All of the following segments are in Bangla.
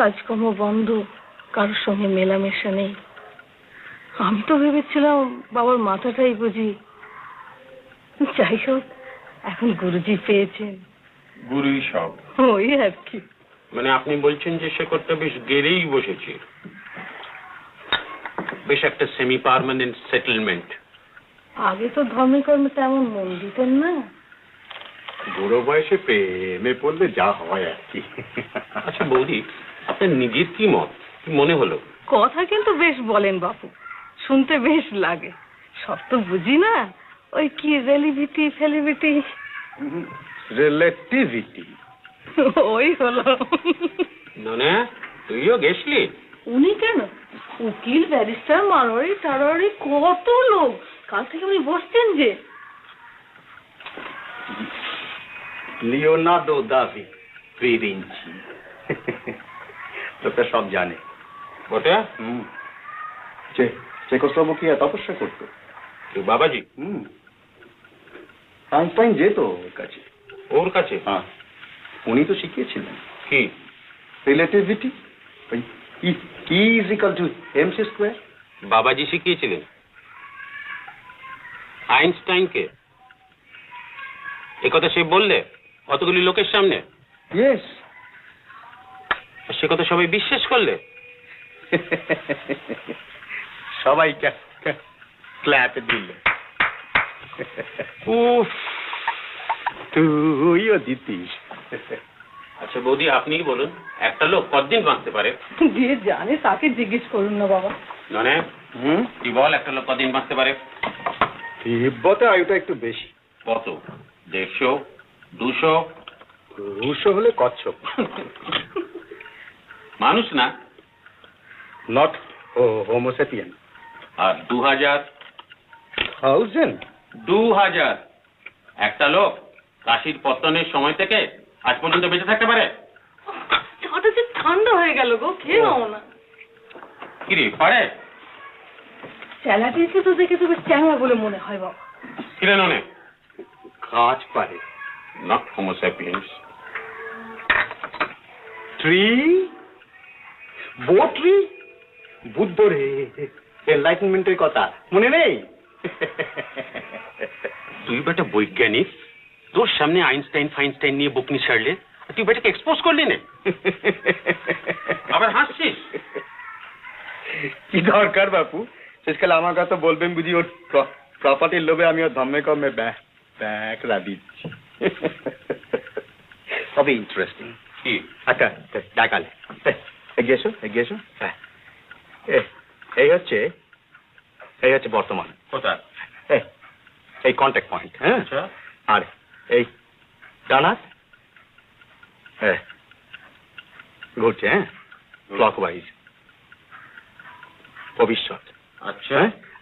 কাজকর্ম বন্ধ, কারোর সঙ্গে মেলামেশা নেই। আমি তো ভেবেছিলাম বাবার মাথাটাই বুঝি। যাই হোক, এখন গুরুজি পেয়েছেন, গুরুই সব। ওই আর কি। মানে আপনি বলছেন যে শেকড়টা বেশ গেড়েই বসেছে, বেশ একটা সেমি পার্মানেন্ট সেটেলমেন্ট। আগে তো ধর্মে কর্মে তেমন মন দিতেন না। বুড়ো বয়সে প্রেমে পড়লে যা হয় আর কি। আচ্ছা বৌদি, আপনার নিজের কি মত, কি মনে হলো? কথা কিন্তু বেশ বলেন বাপু, শুনতে বেশ লাগে। সব তো বুঝি না, ওই কি রিলেটিভিটি ফেলিভিটি। রিলেটিভিটি ওই হলো। মানে তুইও গেছলি? উনি কেন, উকিল ব্যারিস্টার মারোয়ারি টারোয়ারি কত লোক, কাল থেকে উনি বসছেন যে। লিওনার্দো দা ভিঞ্চি, লোকটা সব জানে। ওটা চেকোস্লোভাকিয়া তপস্যা করতো। তুই বাবাজি? আইনস্টাইন যেত ওর কাছে। ওর কাছে? হ্যাঁ, উনি তো শিখিয়েছিলেন কি? রিলেটিভিটি, ওই E is equal to mc square. বাবাজি শিখিয়েছিলেন আইনস্টাইনকে? এ কথা সে বললে অতগুলি লোকের সামনে? ইয়েস। সে কথা সবাই বিশ্বাস করলে? সবাই ক্ল্যাপে দিল। উফ, তুইও দিতিস। আচ্ছা বৌদি, আপনিই বলুন, একটা লোক কতদিন বাঁচতে পারে? যে জানে তাকে জিজ্ঞেস করুন না বাবা। মানে তুই বল, একটা লোক কতদিন বাঁচতে পারে? তিব্বতে আয়ুটা একটু বেশি। কত? 150, 200? 200 হলে কচ্ছপ। মানুষ না? নট হোমোসেপিয়ান। আর 2000? 2000 একটা লোক কাশীর পত্তনের সময় থেকে আজ পর্যন্ত বেঁচে থাকতে পারে? চাটা যে ঠান্ডা হয়ে গেল গো, খেয়ে নাও না। কি রে, পারে? স্যালাডিকে তো দেখে তো বেশ চ্যাংড়া বলে মনে হয় বাবা। কিরে ননে? কাজ পারে। Not Homo sapiens. ট্রি, বোট্রি, বুদ্ধ রে, এনলাইটেনমেন্টের কথা মনে নেই? তুই বেটা বৈজ্ঞানিক, তোর সামনে আইনস্টাইন ফাইনস্টাইন নিয়ে বকনি ছাড়লে, তুই বেটাকে এক্সপোজ করলি না, আবার হাসছিস। কি দরকার বাপু, শেষকালে আমার কথা বলবেন বুঝি ওর প্রপার্টির লোভে আমি ওর ধর্মে কর্মে ব্যাকরা দিচ্ছি। তবে ইন্টারেস্টিং। কি? আচ্ছা দেখালে এগিয়ে এসো। হ্যাঁ, এই হচ্ছে বর্তমান। কোথায়? এই কন্ট্যাক্ট পয়েন্ট। হ্যাঁ, আর এই ডানার ঘুরছে, হ্যাঁ, ক্লকওয়াইজ ভবিষ্যৎ। আচ্ছা,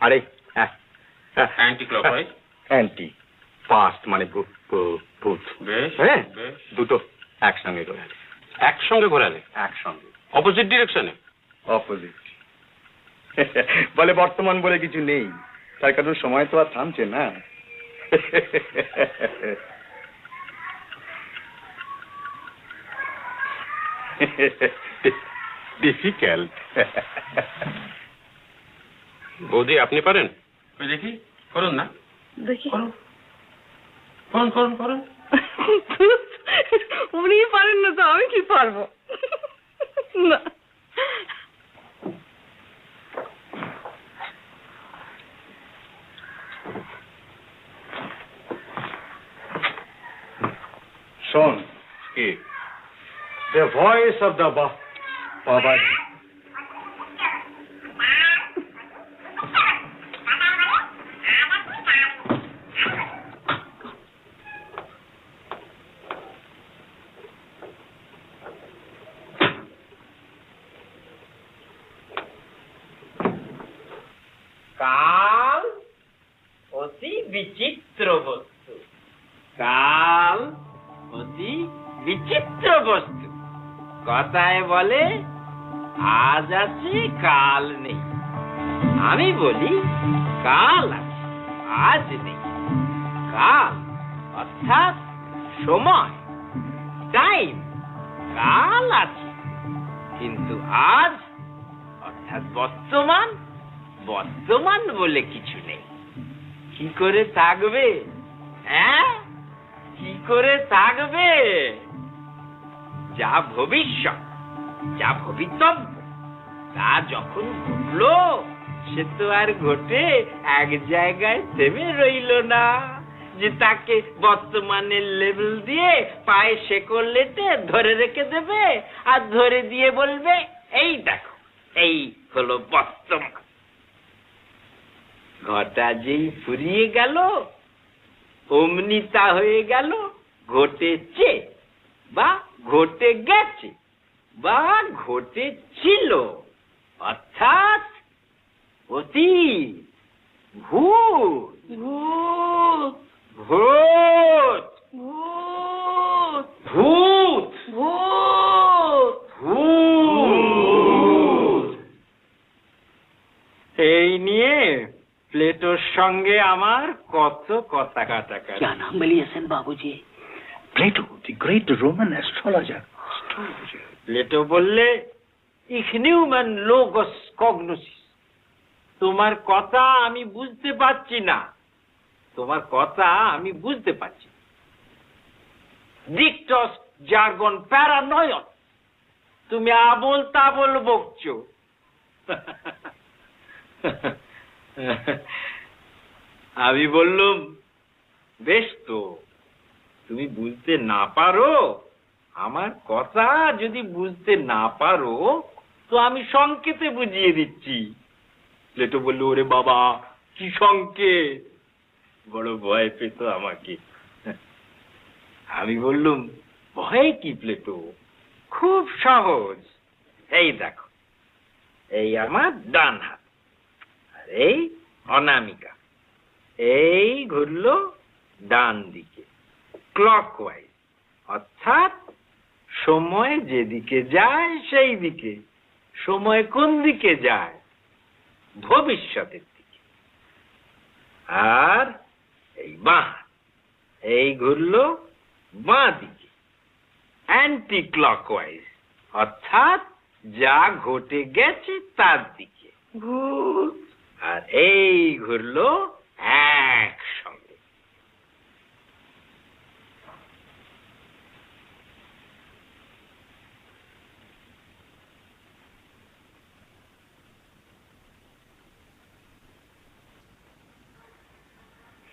আর এই অ্যান্টি ক্লকওয়াইজ অ্যান্টি পাস্ট মানে ভূত। বেশ, হ্যাঁ, বেশ। দুটো একসঙ্গে ঘোরালে। একসঙ্গে ঘোরালে? একসঙ্গে, অপোজিট ডিরেকশনে? অপোজিট। বলে বর্তমান বলে কিছু নেই, তার কারণ সময় তো আর থামছে না। ডিফিকাল্ট। বৌদি, আপনি পারেন? দেখি, করুন না। দেখি, করুন। উনি পারেন না তো আমি কি পারবো? না। শোন, কি? the voice of the Baba. কাল অতি বিচিত্র বস্তু, কাল অতি বিচিত্র বস্তু। কথায় বলে আজ আছে কাল নেই, আমি বলি কাল আছে আজ নেই। কাল অর্থাৎ সময়, টাইম, কাল আছে কিন্তু আজ অর্থাৎ বর্তমান, বর্তমান বলে কিছু নেই। কি করে থাকবে? হ্যাঁ, কি করে থাকবে? যা ভবিষ্যৎ, যা ভবিতব্য, তা যখন ঘটলো, সে তো আর ঘটে এক জায়গায় থেমে রইল না যে তাকে বর্তমানের লেবেল দিয়ে পায়ে শেকড় লেটে ধরে রেখে দেবে আর ধরে দিয়ে বলবে, এই দেখো, এই হলো বর্তমান। ঘটা যেই ফুরিয়ে গেল, অমনি তা হয়ে গেল ঘটেছে, বা ঘটে গেছে, বা ঘটেছিল, অর্থাৎ অতীত, ভূত, ভূত ভূত, ভূত ভূত, ভূত ভূত। এই নিয়ে প্লেটোর সঙ্গে আমার কত কথা কাটাকাটি। क्या नाम बलिएसन बाबूजी? Plato, the great Roman astrologer. Plato বললে, ইখনিউম্যান লোগোস কগনোসিস। তোমার কথা আমি বুঝতে পারছি না, তোমার কথা আমি বুঝতে পারছি। ডিকটস জার্গন প্যারানয়ন, তুমি আবোল তাবোল বকছো। আমি বললুম, বেশ তো, তুমি বুঝতে না পারো, আমার কথা যদি বুঝতে না পারো তো আমি সংকেতে বুঝিয়ে দিচ্ছি। প্লেটো বলল, ওরে বাবা, কি সংকেত! বড় ভয় পেত আমাকে। আমি বললুম, ভয় কি প্লেটো, খুব সহজ। এই দেখো, এই আমার ডান হাত, আর এই অনামিকা, এই ঘুরলো ডান দিকে, ক্লকওয়াইজ, অর্থাৎ সময় যেদিকে যায় সেই দিকে। সময় কোন দিকে যায়? ভবিষ্যতের দিকে। আর এই বাঁ, এই ঘুরলো বাঁ দিকে, অ্যান্টি ক্লকওয়াইজ, অর্থাৎ যা ঘটে গেছে তার দিকে। ভূত আর এই ঘুরলো একসঙ্গে।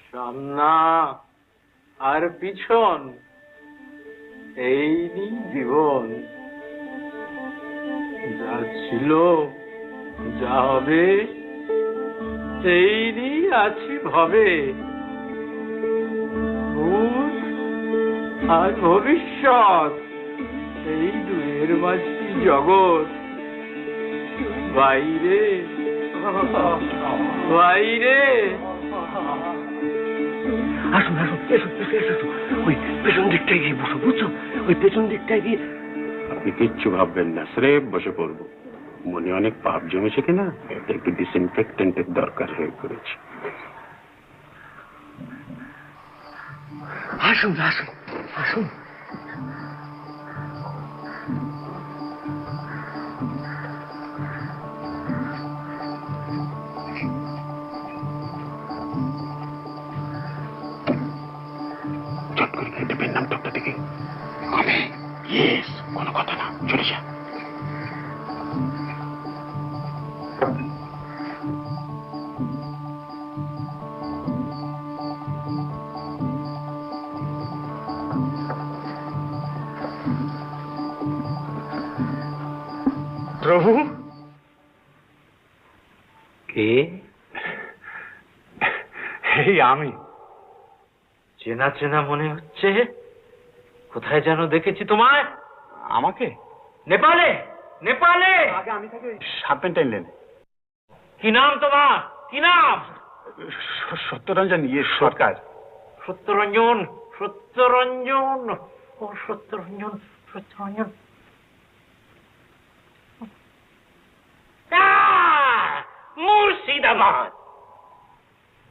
সামনা আর পিছন, এই জীবন, যা ছিল, যা হবে, এই আছি ভাবে। ভূত আর ভবিষ্যৎ, এই দুয়ের মাঝে জগৎ। বাইরে, বাইরে। আসুন আসুন, এসো এসো এসো, ওই পেছন দিকটায় গিয়ে বসো, বুঝছো? ওই পেছন দিকটায় গিয়ে। আপনি কিচ্ছু ভাববেন না, স্রেফ বসে পড়বো। মনে অনেক পাপ জমেছে কিনা, একটু ডিসইনফেক্টেন্টের দরকার হয়ে পড়েছে। আসুন আসুন আসুন। চট করে খেতে পেন নাম টপটা থেকে কমে। ইয়েস, কোনো কথা না, চলে যা। প্রভু, কে? এই আমি। চেনা চেনা মনে হচ্ছে, কোথায় যেন দেখেছি তোমায়। আমাকে? নেপালে, নেপালে। আগে আমি থাকি সার্পেন্টাইন লেনে। কি নাম তোমার? কি নাম? সত্যরঞ্জন সরকার। সত্যরঞ্জন, সত্যরঞ্জন, ও সত্যরঞ্জন, সত্যরঞ্জন। মুর্শিদাবাদ।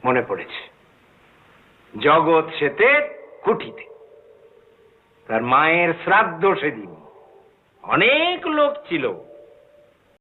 মনে পড়েছে, জগৎ সেতে কুঠিতে, তার মায়ের শ্রাদ্ধ সেদিন অনেক লোক ছিল।